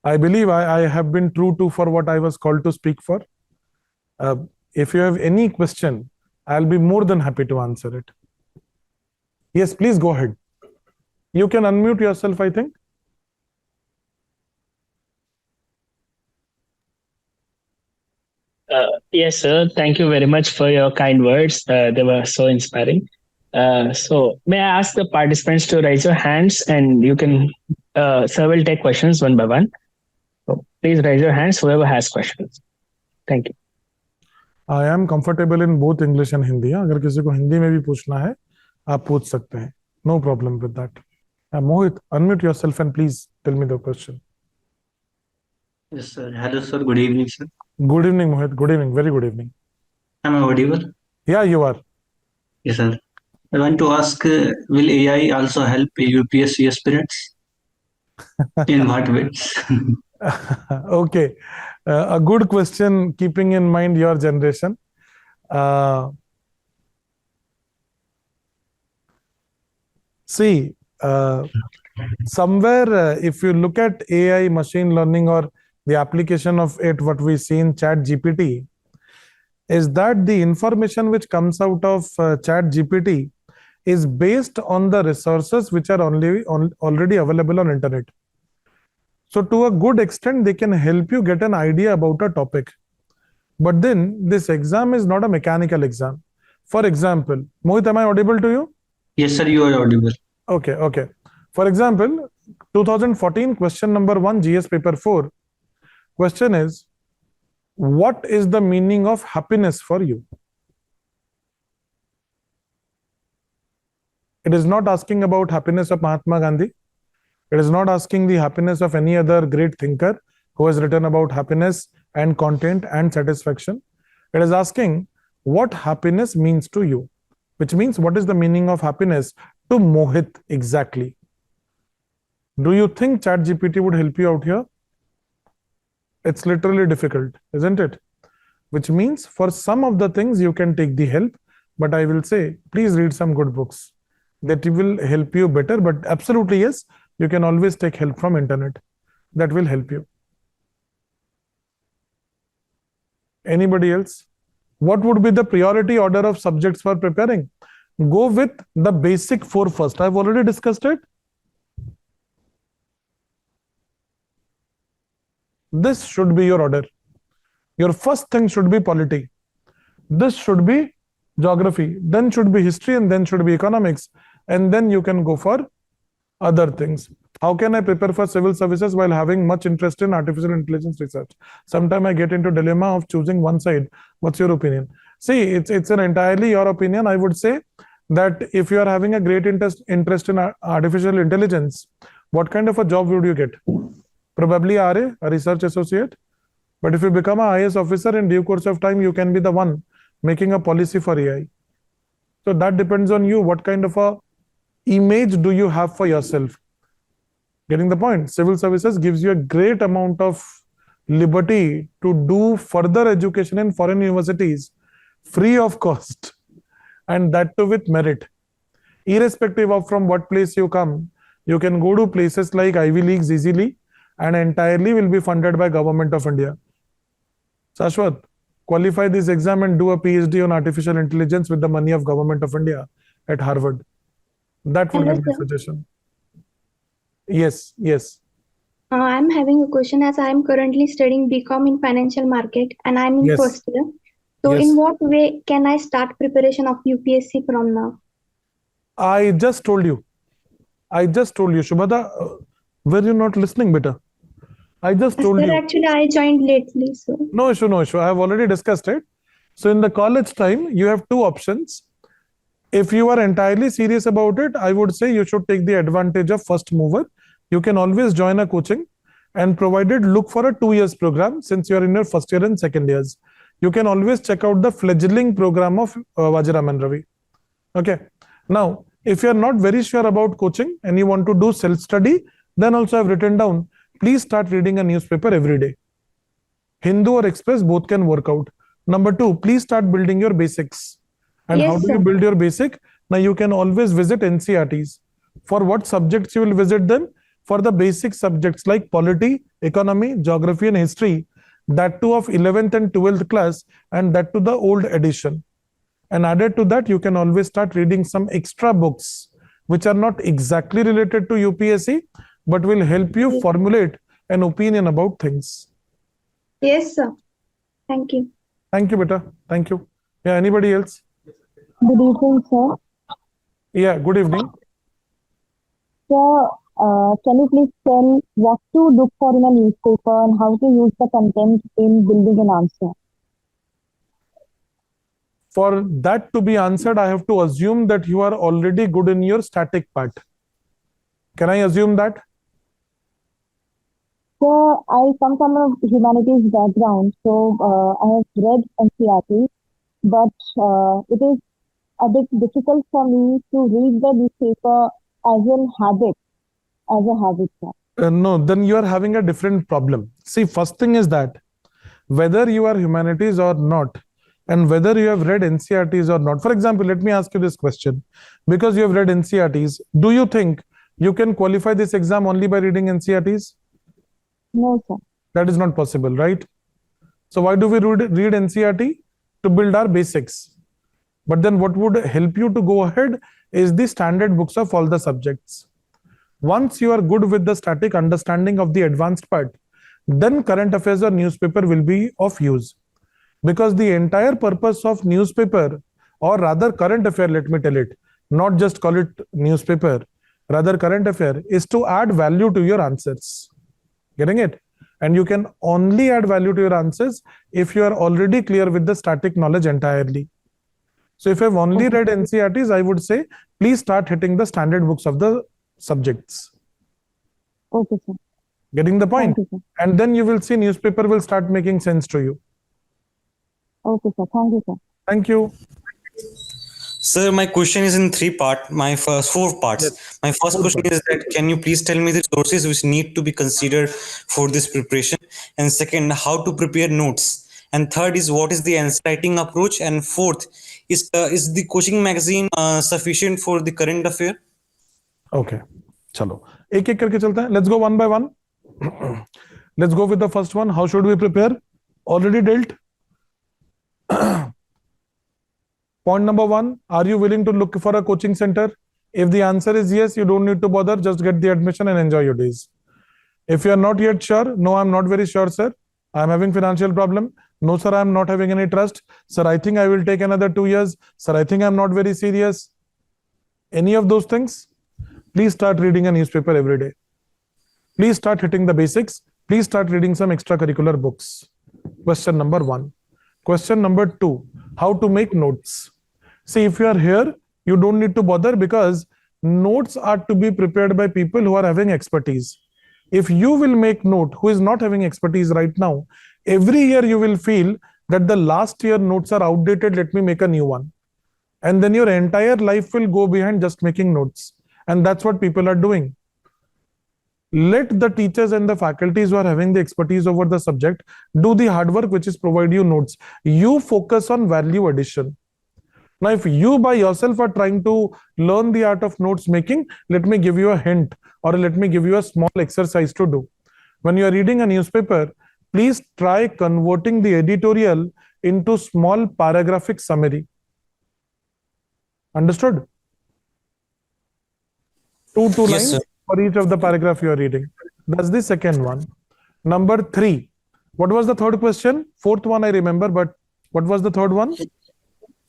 I believe I have been true to for what I was called to speak for. If you have any question, I'll be more than happy to answer it. Yes, please go ahead. You can unmute yourself, I think. Yes, sir. Thank you very much for your kind words. They were so inspiring. So, may I ask the participants to raise your hands, and you can, sir will take questions one by one. So, please raise your hands, whoever has questions. Thank you. I am comfortable in both English and Hindi. अगर किसी को हिंदी में भी पूछना है, आप पूछ सकते हैं. No problem with that. Mohit, unmute yourself and please tell me the question. Yes, sir. Hello, sir. Good evening, sir. Good evening, Mohit. Good evening. Very good evening. Am I audible? Yeah, you are. Yes, sir. I want to ask, will AI also help UPSC aspirants? In what ways? Okay. A good question, keeping in mind your generation. See, somewhere, if you look at AI, machine learning, or the application of it, what we see in Chat GPT, is that the information which comes out of Chat GPT is based on the resources which are already available on internet. So to a good extent, they can help you get an idea about a topic. But then this exam is not a mechanical exam. For example, Mohit, am I audible to you? Yes, sir, you are audible. Okay. For example, 2014 question number 1, GS paper 4. Question is, what is the meaning of happiness for you? It is not asking about happiness of Mahatma Gandhi. It is not asking the happiness of any other great thinker who has written about happiness and content and satisfaction. It is asking what happiness means to you, which means what is the meaning of happiness to Mohit exactly. Do you think ChatGPT would help you out here? It's literally difficult, isn't it? Which means for some of the things you can take the help, but I will say, please read some good books that will help you better. But absolutely, yes, you can always take help from internet. That will help you. Anybody else? What would be the priority order of subjects for preparing? Go with the basic 4 first. I've already discussed it. This should be your order. Your first thing should be polity. This should be geography. Then should be history, and then should be economics. And then you can go for other things. How can I prepare for civil services while having much interest in artificial intelligence research? Sometimes I get into dilemma of choosing one side. What's your opinion? See, it's an entirely your opinion. I would say that if you are having a great interest in artificial intelligence, what kind of a job would you get? Probably RA, a research associate. But if you become an IAS officer, in due course of time, you can be the one making a policy for AI. So that depends on you. What kind of a image do you have for yourself? Getting the point? Civil services gives you a great amount of liberty to do further education in foreign universities free of cost, and that too with merit. Irrespective of from what place you come, you can go to places like Ivy Leagues easily and entirely will be funded by Government of India. Shashwat, qualify this exam and do a PhD on artificial intelligence with the money of Government of India at Harvard. That would be my suggestion. Yes. I'm having a question, as I'm currently studying BCom in financial market and I'm in first year. So in what way can I start preparation of UPSC from now? I just told you. Shubhada, were you not listening, beta? I just told you. Actually, I joined lately. So No issue. I have already discussed it. So in the college time, you have 2 options. If you are entirely serious about it, I would say you should take the advantage of first mover. You can always join a coaching, and provided look for a 2 years program since you are in your first year and second years. You can always check out the fledgling program of Vajiram Ravi. Okay. Now, if you are not very sure about coaching and you want to do self-study, then also I've written down, please start reading a newspaper every day. Hindu or Express, both can work out. Number 2, please start building your basics. And Yes, how do sir. you build your basic? Now you can always visit NCERTs. For what subjects you will visit them? For the basic subjects like polity, economy, geography and history, that too of 11th and 12th class, and that to the old edition. And added to that, you can always start reading some extra books which are not exactly related to UPSC, but will help you formulate an opinion about things. Yes, sir. Thank you. Thank you, beta. Thank you. Yeah, anybody else? Good evening, sir. Yeah, good evening. Sir, can you please tell what to look for in a newspaper and how to use the content in building an answer? For that to be answered, I have to assume that you are already good in your static part. Can I assume that? Sir, I come from a humanities background, so I have read NCERT, but it is a bit difficult for me to read the newspaper as a habit, sir. No, then you are having a different problem. See, first thing is that whether you are humanities or not, and whether you have read NCERTs or not. For example, let me ask you this question. Because you have read NCERTs, do you think you can qualify this exam only by reading NCERTs? No, sir. That is not possible, right? So why do we read NCERT? To build our basics. But then what would help you to go ahead is the standard books of all the subjects. Once you are good with the static understanding of the advanced part, then current affairs or newspaper will be of use. Because the entire purpose of newspaper, or rather current affair, let me tell it, not just call it newspaper, rather current affair, is to add value to your answers. Getting it? And you can only add value to your answers if you are already clear with the static knowledge entirely. So if I've only read NCERTs, I would say, please start hitting the standard books of the subjects. Okay, sir. Getting the point? Thank you, sir. And then you will see newspaper will start making sense to you. Okay, sir. Thank you, sir. Thank you. Sir, my question is in four parts. Yes. My first question is that can you please tell me the sources which need to be considered for this preparation? And second, how to prepare notes? And third is what is the answer writing approach? And fourth, is the coaching magazine sufficient for the current affair? Okay. Chalo. एक एक करके चलते हैं. Let's go one by one. Let's go with the first one. How should we prepare? Already dealt. Point number 1, are you willing to look for a coaching center? If the answer is yes, you don't need to bother, just get the admission and enjoy your days. If you are not yet sure, no, I'm not very sure, sir. I'm having financial problem. No, sir, I'm not having any trust. Sir, I think I will take another 2 years. Sir, I think I'm not very serious. Any of those things, please start reading a newspaper every day. Please start hitting the basics. Please start reading some extracurricular books. Question number 1. Question number 2, how to make notes. See, if you are here, you don't need to bother because notes are to be prepared by people who are having expertise. If you will make note who is not having expertise right now, every year you will feel that the last year notes are outdated, let me make a new one. And then your entire life will go behind just making notes. And that's what people are doing. Let the teachers and the faculties who are having the expertise over the subject do the hard work, which is provide you notes. You focus on value addition. Now, if you by yourself are trying to learn the art of notes making, let me give you a hint or let me give you a small exercise to do. When you are reading a newspaper, please try converting the editorial into small paragraphic summary. Understood? Two Yes, lines sir. for each of the paragraph you are reading. That's the second one. Number 3. What was the third question? Fourth one I remember, but what was the third one?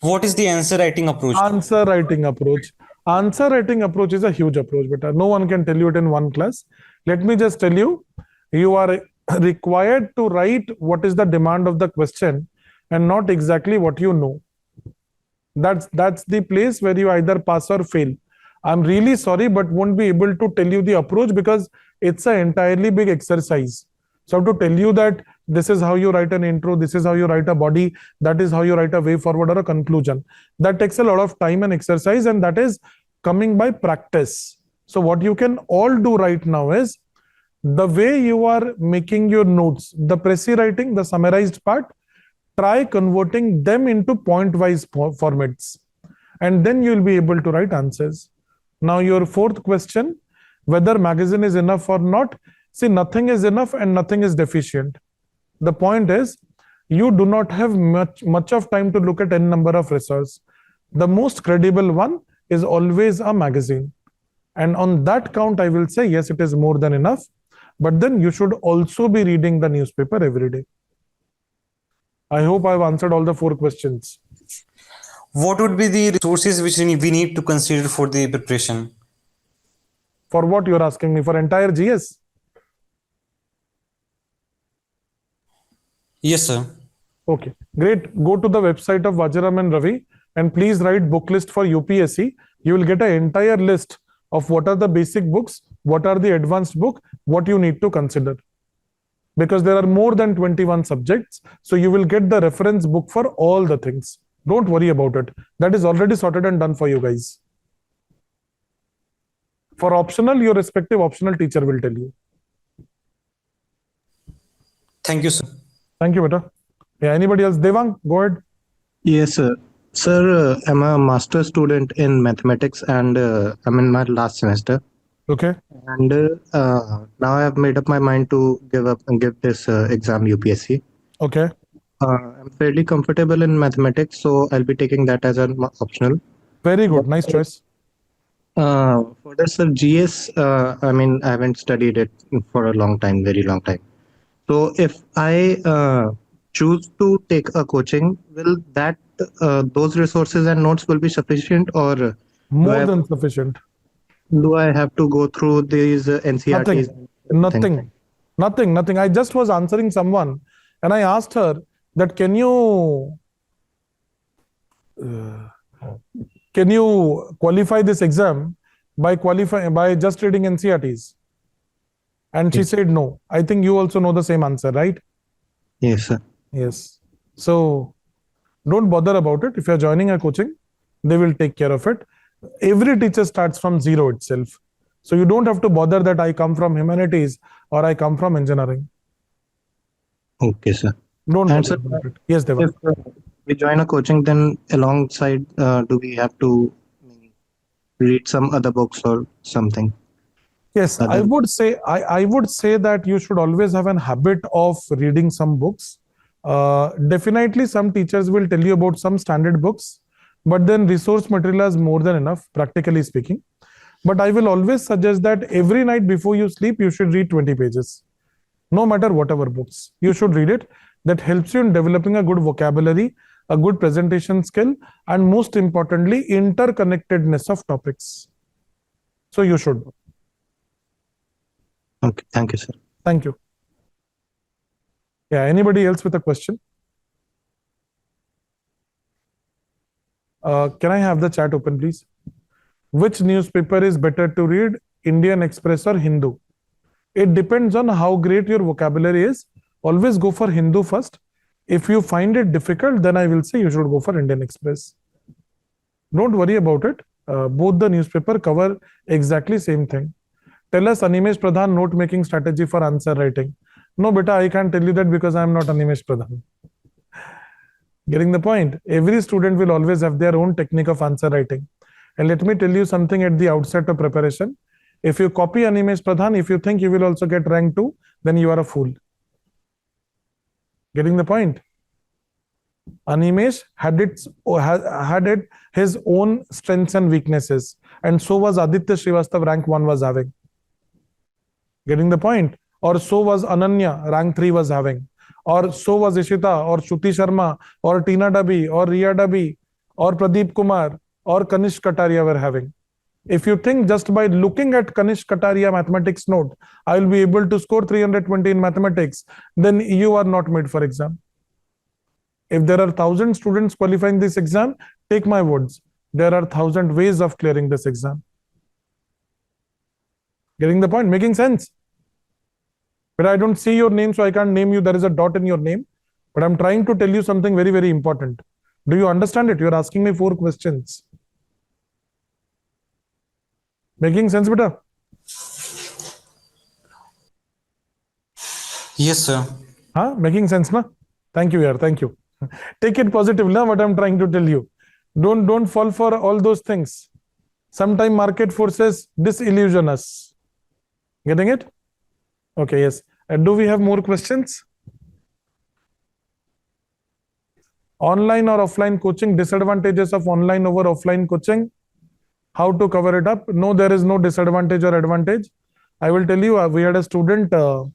What is the answer writing approach? Answer writing approach. Answer writing approach is a huge approach, but no one can tell you it in one class. Let me just tell you, you are required to write what is the demand of the question and not exactly what you know. That's the place where you either pass or fail. I'm really sorry, but won't be able to tell you the approach because it's an entirely big exercise. So I have to tell you that this is how you write an intro, this is how you write a body, that is how you write a way forward or a conclusion. That takes a lot of time and exercise, and that is coming by practice. So what you can all do right now is, the way you are making your notes, the précis writing, the summarized part, try converting them into point-wise formats, and then you'll be able to write answers. Now, your fourth question, whether magazine is enough or not. See, nothing is enough and nothing is deficient. The point is, you do not have much of time to look at n number of resources. The most credible one is always a magazine. And on that count, I will say, yes, it is more than enough. But then you should also be reading the newspaper every day. I hope I've answered all the 4 questions. What would be the resources which we need to consider for the preparation? For what you're asking me? For entire GS? Yes, sir. Okay, great. Go to the website of Vajiram and Ravi and please write book list for UPSC. You will get an entire list of what are the basic books, what are the advanced book, what you need to consider. Because there are more than 21 subjects, so you will get the reference book for all the things. Don't worry about it. That is already sorted and done for you guys. For optional, your respective optional teacher will tell you. Thank you, sir. Thank you, beta. Yeah, anybody else? Devang, go ahead. Yes, sir. Sir, I'm a master student in mathematics and I'm in my last semester. Okay. And now I have made up my mind to give this exam UPSC. Okay. I'm fairly comfortable in mathematics, so I'll be taking that as an optional. Very good. Nice choice. For this, sir, GS, I mean, I haven't studied it for a long time, very long time. So if I choose to take a coaching, will that those resources and notes will be sufficient, or more than sufficient? Do I have to go through these NCRTs? Nothing. I just was answering someone and I asked her that can you qualify this exam by just reading NCRTs? And she said no. I think you also know the same answer, right? Yes, sir. Yes. So don't bother about it. If you're joining a coaching, they will take care of it. Every teacher starts from zero itself. So you don't have to bother that I come from humanities or I come from engineering. Okay, sir. Don't bother about it. Yes, Deva. If we join a coaching, then alongside, do we have to read some other books or something? Yes, I would say that you should always have an habit of reading some books. Definitely some teachers will tell you about some standard books, but then resource material is more than enough, practically speaking. But I will always suggest that every night before you sleep, you should read 20 pages. No matter whatever books, you should read it. That helps you in developing a good vocabulary, a good presentation skill, and most importantly, interconnectedness of topics. So you should. Okay, thank you, sir. Thank you. Yeah, anybody else with a question? Can I have the chat open, please? Which newspaper is better to read, Indian Express or Hindu? It depends on how great your vocabulary is. Always go for Hindu first. If you find it difficult, then I will say you should go for Indian Express. Don't worry about it. Both the newspaper cover exactly same thing. Tell us Animesh Pradhan note making strategy for answer writing. No, beta, I can't tell you that because I am not Animesh Pradhan. Getting the point? Every student will always have their own technique of answer writing. And let me tell you something at the outset of preparation. If you copy Animesh Pradhan, if you think you will also get rank 2, then you are a fool. Getting the point? Animesh had his own strengths and weaknesses, and so was Aditya Srivastav, rank 1 was having. Getting the point? Or so was Ananya, rank 3 was having. Or so was Ishita, or Shruti Sharma, or Tina Dabi, or Riya Dabi, or Pradeep Kumar, or Kanish Kataria were having. If you think just by looking at Kanish Kataria mathematics note, I will be able to score 320 in mathematics, then you are not made for exam. If there are 1,000 students qualifying this exam, Take my words. There are 1,000 ways of clearing this exam. Getting the point? Making sense? But I don't see your name, so I can't name you. There is a dot in your name. But I'm trying to tell you something very, very important. Do you understand it? You're asking me 4 questions. Making sense, beta? Yes, sir. Huh? Making sense, na? Thank you, yaar. Thank you. Take it positive, na? What I'm trying to tell you. Don't fall for all those things. Sometimes market forces disillusion us. Getting it? Okay, yes. Do we have more questions? Online or offline coaching, disadvantages of online over offline coaching. How to cover it up? No, there is no disadvantage or advantage. I will tell you, we had a student, Tejas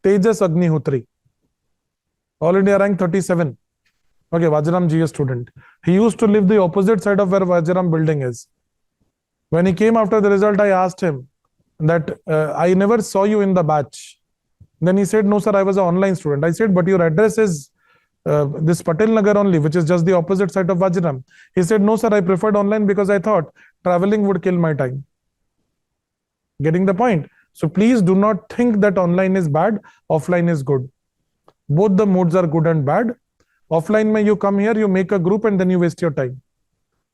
Agnihotri, All India rank 37. Okay, Vajiram GS student. He used to live the opposite side of where Vajiram building is. When he came after the result, I asked him that I never saw you in the batch. Then he said, no, sir, I was an online student. I said, but your address is this Patel Nagar only, which is just the opposite side of Vajiram. He said, no, sir, I preferred online because I thought traveling would kill my time. Getting the point? So please do not think that online is bad, offline is good. Both the modes are good and bad. Offline mein you come here, you make a group and then you waste your time.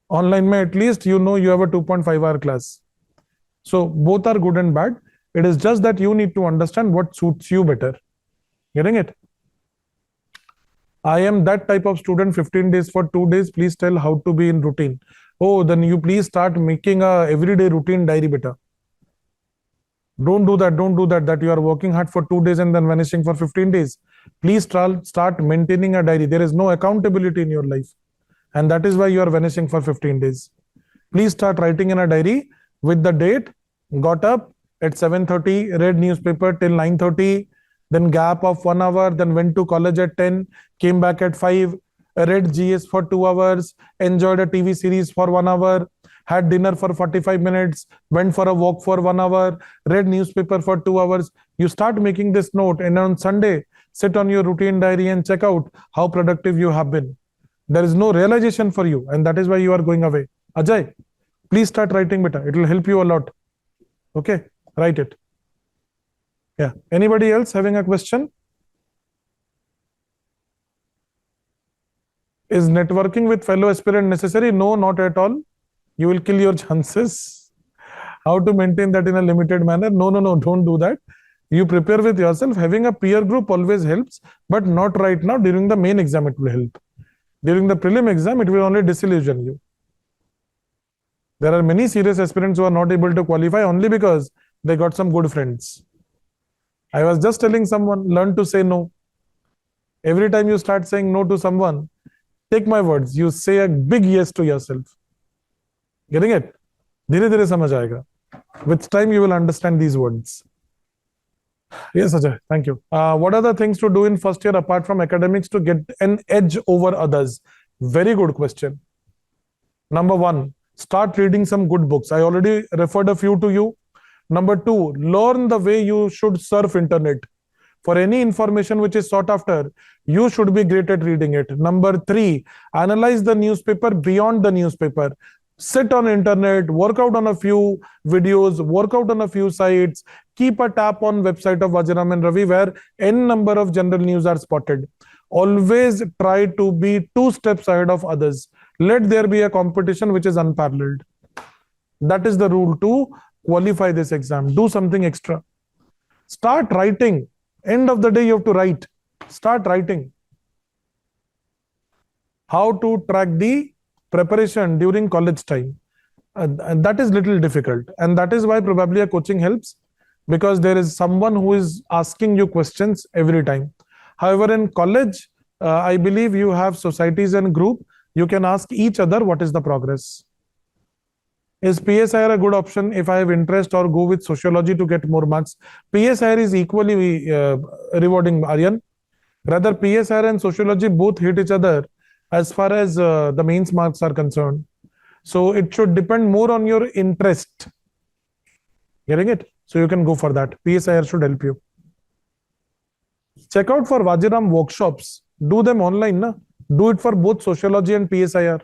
Online mein at least you know you have a 2.5 hour class. So both are good and bad. It is just that you need to understand what suits you better. Getting it? I am that type of student, 15 days for 2 days. Please tell how to be in routine. Oh, then you please start making a everyday routine diary beta. Don't do that. Don't do that. That you are working hard for 2 days and then vanishing for 15 days. Please start maintaining a diary. There is no accountability in your life. And that is why you are vanishing for 15 days. Please start writing in a diary with the date, got up at 7:30, read newspaper till 9:30, then gap of 1 hour, then went to college at 10, came back at 5, read GS for 2 hours, enjoyed a TV series for 1 hour, had dinner for 45 minutes, went for a walk for 1 hour, read newspaper for 2 hours. You start making this note, and on Sunday, sit on your routine diary and check out how productive you have been. There is no realization for you, and that is why you are going away. Adhyay, please start writing beta. It will help you a lot. Okay, write it. Yeah. Anybody else having a question? Is networking with fellow aspirant necessary? No, not at all. You will kill your chances. How to maintain that in a limited manner? No, don't do that. You prepare with yourself. Having a peer group always helps, but not right now. During the main exam, it will help. During the prelim exam, it will only disillusion you. There are many serious aspirants who are not able to qualify only because they got some good friends. I was just telling someone, learn to say no. Every time you start saying no to someone, take my words, you say a big yes to yourself. Getting it? Dheere dheere samajh aayega. With time, you will understand these words. Yes, Ajay, thank you. What are the things to do in first year apart from academics to get an edge over others? Very good question. Number 1, start reading some good books. I already referred a few to you. Number 2, learn the way you should surf internet. For any information which is sought after, you should be great at reading it. Number 3, analyze the newspaper beyond the newspaper. Sit on internet, work out on a few videos, work out on a few sites, keep a tap on website of Vajiram and Ravi where n number of general news are spotted. Always try to be 2 steps ahead of others. Let there be a competition which is unparalleled. That is the rule to qualify this exam. Do something extra. Start writing. End of the day, you have to write. Start writing. How to track the preparation during college time. And that is little difficult. And that is why probably a coaching helps, because there is someone who is asking you questions every time. However, in college, I believe you have societies and group. You can ask each other what is the progress. Is PSIR a good option if I have interest, or go with sociology to get more marks? PSIR is equally rewarding, Aryan. Rather, PSIR and sociology both hit each other as far as the mains marks are concerned. So it should depend more on your interest. Getting it? So you can go for that. PSIR should help you. Check out for Vajiram workshops. Do them online. Na? Do it for both sociology and PSIR.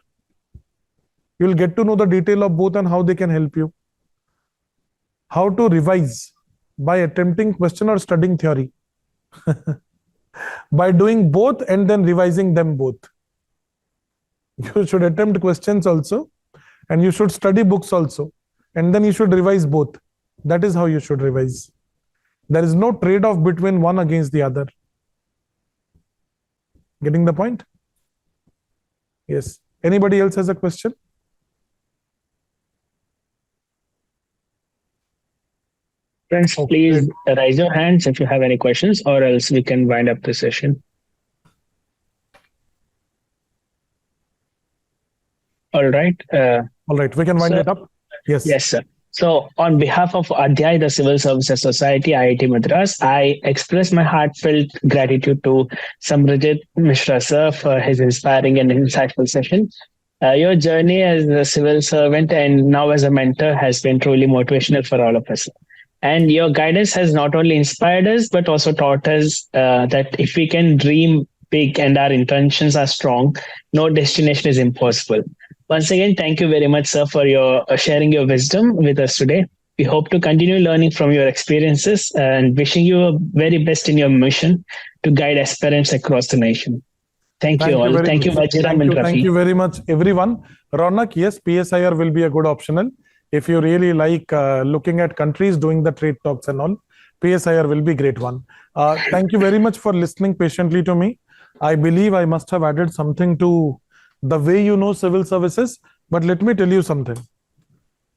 You'll get to know the detail of both and how they can help you. How to revise? By attempting question or studying theory. By doing both and then revising them both. You should attempt questions also, and you should study books also, and then you should revise both. That is how you should revise. There is no trade-off between one against the other. Getting the point? Yes. Anybody else has a question? Friends, please raise your hands if you have any questions, or else we can wind up the session. All right. We can wind it up. Yes. Yes, sir. So, on behalf of Adhyay, the Civil Services Society, IIT Madras, I express my heartfelt gratitude to Samarjit Mishra, sir, for his inspiring and insightful session. Your journey as a civil servant and now as a mentor has been truly motivational for all of us. And your guidance has not only inspired us, but also taught us that if we can dream big and our intentions are strong, no destination is impossible. Once again, thank you very much, sir, for your sharing your wisdom with us today. We hope to continue learning from your experiences and wishing you the very best in your mission to guide aspirants across the nation. Thank you all. Thank you, Vajiram and Ravi. Thank you very much, everyone. Ronak, yes, PSIR will be a good optional. If you really like looking at countries doing the trade talks and all, PSIR will be a great one. Thank you very much for listening patiently to me. I believe I must have added something to the way you know civil services, but let me tell you something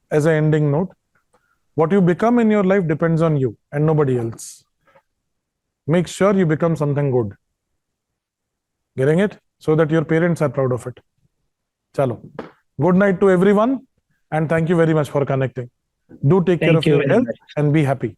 as an ending note. What you become in your life depends on you and nobody else. Make sure you become something good. Getting it? So that your parents are proud of it. Chalo. Good night to everyone, and thank you very much for connecting. Do take care of your health and be happy.